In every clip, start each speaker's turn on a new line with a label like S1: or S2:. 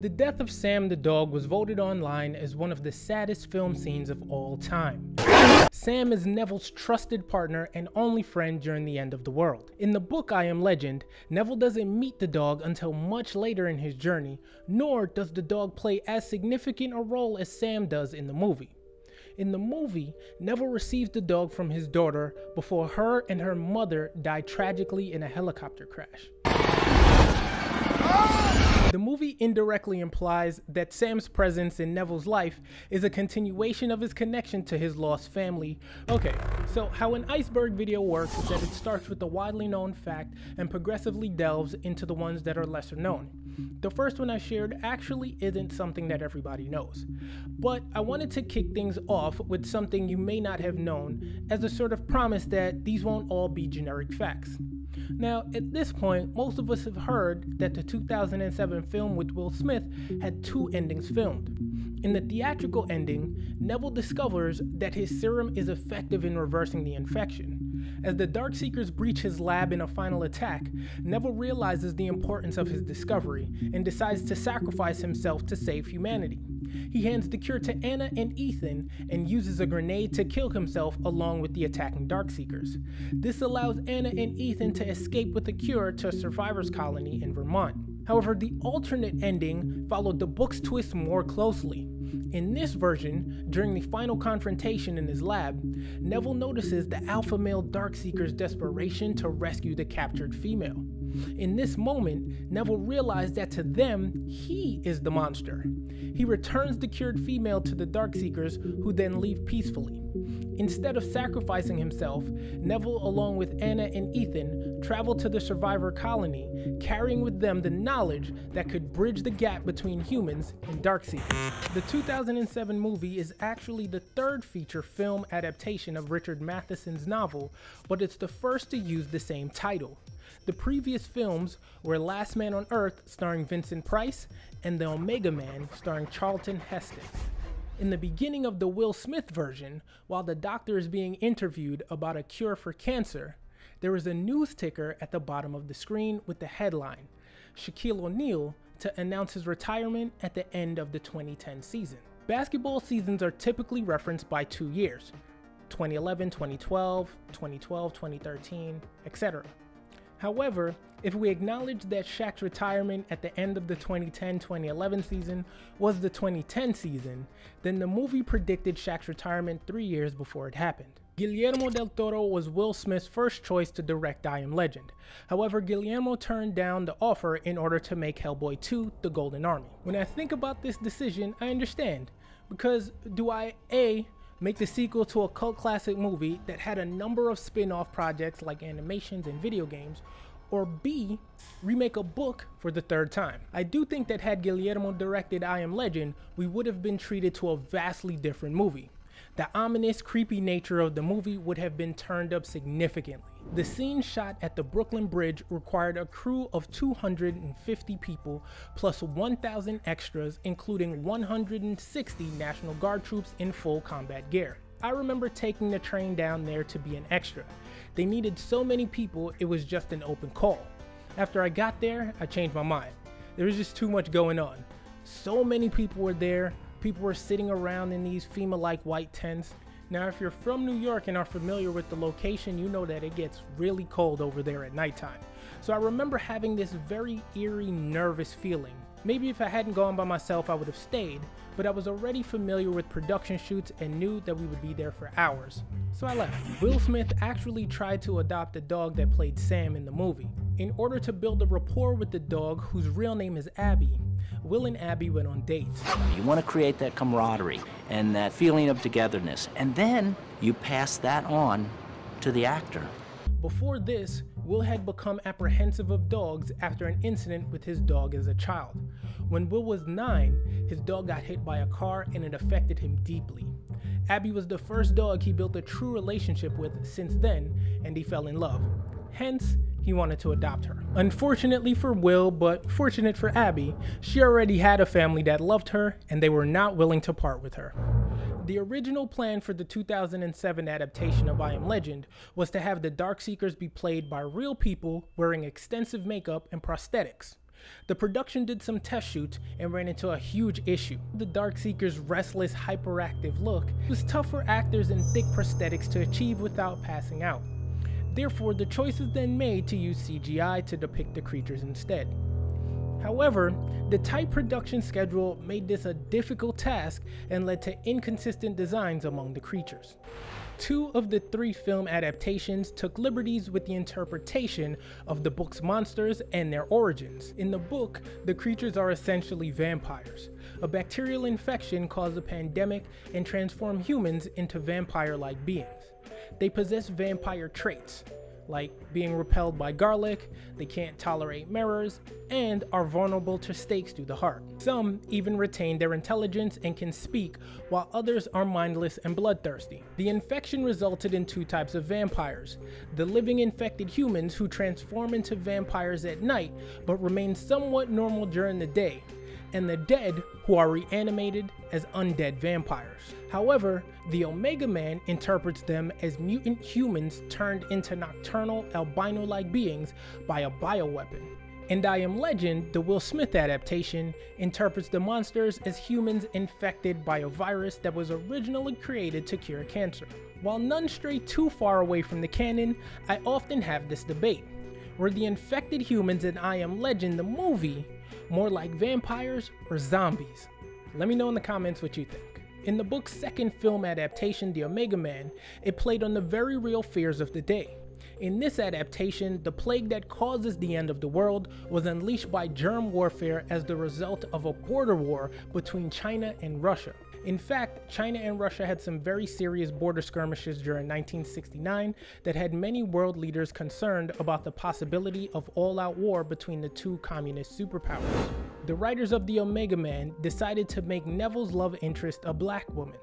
S1: The death of Sam the dog was voted online as one of the saddest film scenes of all time. Sam is Neville's trusted partner and only friend during the end of the world. In the book I Am Legend, Neville doesn't meet the dog until much later in his journey, nor does the dog play as significant a role as Sam does in the movie. In the movie, Neville receives the dog from his daughter before her and her mother die tragically in a helicopter crash. The movie indirectly implies that Sam's presence in Neville's life is a continuation of his connection to his lost family. Okay, so how an iceberg video works is that it starts with the widely known fact and progressively delves into the ones that are lesser known. The first one I shared actually isn't something that everybody knows, but I wanted to kick things off with something you may not have known as a sort of promise that these won't all be generic facts. Now, at this point, most of us have heard that the 2007 film with Will Smith had two endings filmed. In the theatrical ending, Neville discovers that his serum is effective in reversing the infection. As the Darkseekers breach his lab in a final attack, Neville realizes the importance of his discovery and decides to sacrifice himself to save humanity. He hands the cure to Anna and Ethan and uses a grenade to kill himself along with the attacking Darkseekers. This allows Anna and Ethan to escape with the cure to a survivors colony in Vermont. However, the alternate ending followed the book's twist more closely. In this version, during the final confrontation in his lab, Neville notices the alpha male Darkseeker's desperation to rescue the captured female. In this moment, Neville realized that to them, he is the monster. He returns the cured female to the Darkseekers, who then leave peacefully. Instead of sacrificing himself, Neville, along with Anna and Ethan, travel to the survivor colony, carrying with them the knowledge that could bridge the gap between humans and Darkseekers. The 2007 movie is actually the third feature film adaptation of Richard Matheson's novel, but it's the first to use the same title. The previous films were Last Man on Earth starring Vincent Price and The Omega Man starring Charlton Heston. In the beginning of the Will Smith version, while the doctor is being interviewed about a cure for cancer, there is a news ticker at the bottom of the screen with the headline, Shaquille O'Neal to announce his retirement at the end of the 2010 season. Basketball seasons are typically referenced by 2 years, 2011, 2012, 2012, 2013, etc. However, if we acknowledge that Shaq's retirement at the end of the 2010-2011 season was the 2010 season, then the movie predicted Shaq's retirement 3 years before it happened. Guillermo del Toro was Will Smith's first choice to direct I Am Legend. However, Guillermo turned down the offer in order to make Hellboy 2: The Golden Army. When I think about this decision, I understand, because do I A, make the sequel to a cult classic movie that had a number of spin-off projects like animations and video games, or B, remake a book for the third time? I do think that had Guillermo directed I Am Legend, we would have been treated to a vastly different movie. The ominous, creepy nature of the movie would have been turned up significantly. The scene shot at the Brooklyn Bridge required a crew of 250 people plus 1,000 extras, including 160 National Guard troops in full combat gear. I remember taking the train down there to be an extra. They needed so many people, it was just an open call. After I got there, I changed my mind. There was just too much going on. So many people were there. People were sitting around in these FEMA-like white tents. Now, if you're from New York and are familiar with the location, you know that it gets really cold over there at nighttime. So I remember having this very eerie, nervous feeling. Maybe if I hadn't gone by myself, I would have stayed, but I was already familiar with production shoots and knew that we would be there for hours. So I left. Will Smith actually tried to adopt the dog that played Sam in the movie. In order to build a rapport with the dog, whose real name is Abby, Will and Abby went on dates.
S2: You want to create that camaraderie and that feeling of togetherness, and then you pass that on to the actor.
S1: Before this, Will had become apprehensive of dogs after an incident with his dog as a child. When Will was 9, his dog got hit by a car and it affected him deeply. Abby was the first dog he built a true relationship with since then, and he fell in love. Hence, he wanted to adopt her. Unfortunately for Will, but fortunate for Abby, she already had a family that loved her, and they were not willing to part with her. The original plan for the 2007 adaptation of I Am Legend was to have the Darkseekers be played by real people wearing extensive makeup and prosthetics. The production did some test shoots and ran into a huge issue. The Darkseekers' restless, hyperactive look was tough for actors and thick prosthetics to achieve without passing out. Therefore, the choice was then made to use CGI to depict the creatures instead. However, the tight production schedule made this a difficult task and led to inconsistent designs among the creatures. 2 of the 3 film adaptations took liberties with the interpretation of the book's monsters and their origins. In the book, the creatures are essentially vampires. A bacterial infection caused a pandemic and transformed humans into vampire-like beings. They possess vampire traits, like being repelled by garlic, they can't tolerate mirrors, and are vulnerable to stakes through the heart. Some even retain their intelligence and can speak, while others are mindless and bloodthirsty. The infection resulted in 2 types of vampires: the living infected humans who transform into vampires at night but remain somewhat normal during the day, and the dead who are reanimated as undead vampires. However, the Omega Man interprets them as mutant humans turned into nocturnal, albino-like beings by a bioweapon. And I Am Legend, the Will Smith adaptation, interprets the monsters as humans infected by a virus that was originally created to cure cancer. While none stray too far away from the canon, I often have this debate. Were the infected humans in I Am Legend the movie more like vampires or zombies? Let me know in the comments what you think. In the book's second film adaptation, The Omega Man, it played on the very real fears of the day. In this adaptation, the plague that causes the end of the world was unleashed by germ warfare as the result of a border war between China and Russia. In fact, China and Russia had some very serious border skirmishes during 1969 that had many world leaders concerned about the possibility of all-out war between the 2 communist superpowers. The writers of The Omega Man decided to make Neville's love interest a black woman.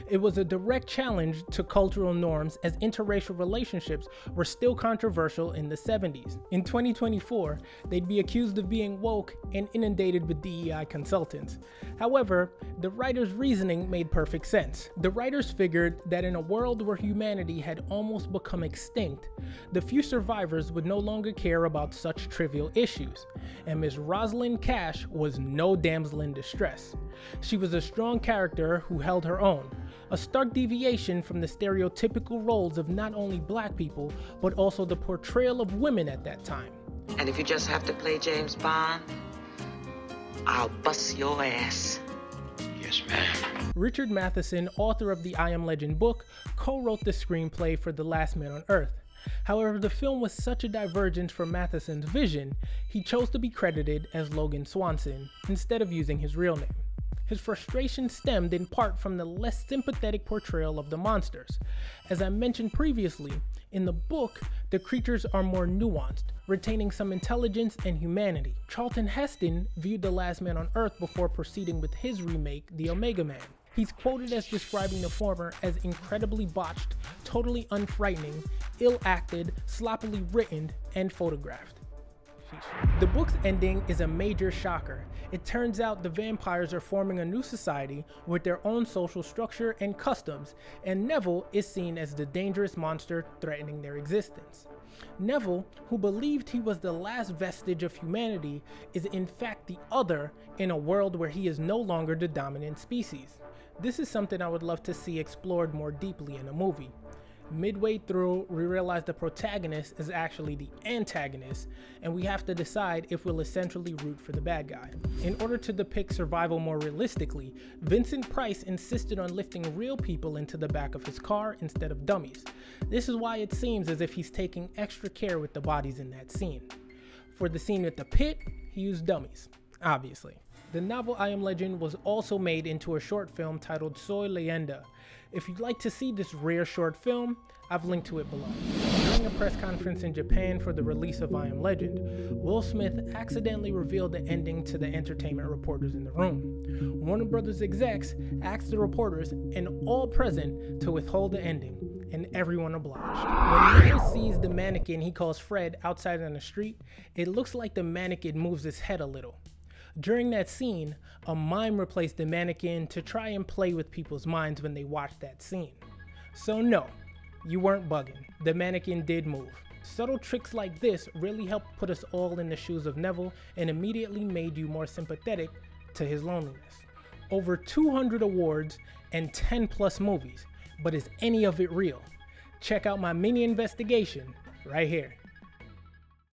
S1: It was a direct challenge to cultural norms, as interracial relationships were still controversial in the 70s. In 2024, they'd be accused of being woke and inundated with DEI consultants. However, the writers' reasoning made perfect sense. The writers figured that in a world where humanity had almost become extinct, the few survivors would no longer care about such trivial issues, and Miss Rosalind Cash was no damsel in distress. She was a strong character who held her own, a stark deviation from the stereotypical roles of not only black people, but also the portrayal of women at that time.
S3: And if you just have to play James Bond, I'll bust your ass. Yes, ma'am.
S1: Richard Matheson, author of the I Am Legend book, co-wrote the screenplay for The Last Man on Earth. However, the film was such a divergence from Matheson's vision, he chose to be credited as Logan Swanson instead of using his real name. His frustration stemmed in part from the less sympathetic portrayal of the monsters. As I mentioned previously, in the book, the creatures are more nuanced, retaining some intelligence and humanity. Charlton Heston viewed The Last Man on Earth before proceeding with his remake, The Omega Man. He's quoted as describing the former as incredibly botched, totally unfrightening, ill-acted, sloppily written, and photographed. The book's ending is a major shocker. It turns out the vampires are forming a new society with their own social structure and customs, and Neville is seen as the dangerous monster threatening their existence. Neville, who believed he was the last vestige of humanity, is in fact the other in a world where he is no longer the dominant species. This is something I would love to see explored more deeply in a movie. Midway through, we realize the protagonist is actually the antagonist, and we have to decide if we'll essentially root for the bad guy. In order to depict survival more realistically, Vincent Price insisted on lifting real people into the back of his car instead of dummies. This is why it seems as if he's taking extra care with the bodies in that scene. For the scene at the pit, he used dummies, obviously. The novel I Am Legend was also made into a short film titled Soy Leyenda. If you'd like to see this rare short film, I've linked to it below. During a press conference in Japan for the release of I Am Legend, Will Smith accidentally revealed the ending to the entertainment reporters in the room. Warner Brothers execs asked the reporters and all present to withhold the ending, and everyone obliged. When Will sees the mannequin he calls Fred outside on the street, it looks like the mannequin moves his head a little. During that scene, a mime replaced the mannequin to try and play with people's minds when they watched that scene. So no, you weren't bugging. The mannequin did move. Subtle tricks like this really helped put us all in the shoes of Neville and immediately made you more sympathetic to his loneliness. Over 200 awards and 10 plus movies, but is any of it real? Check out my mini investigation right here.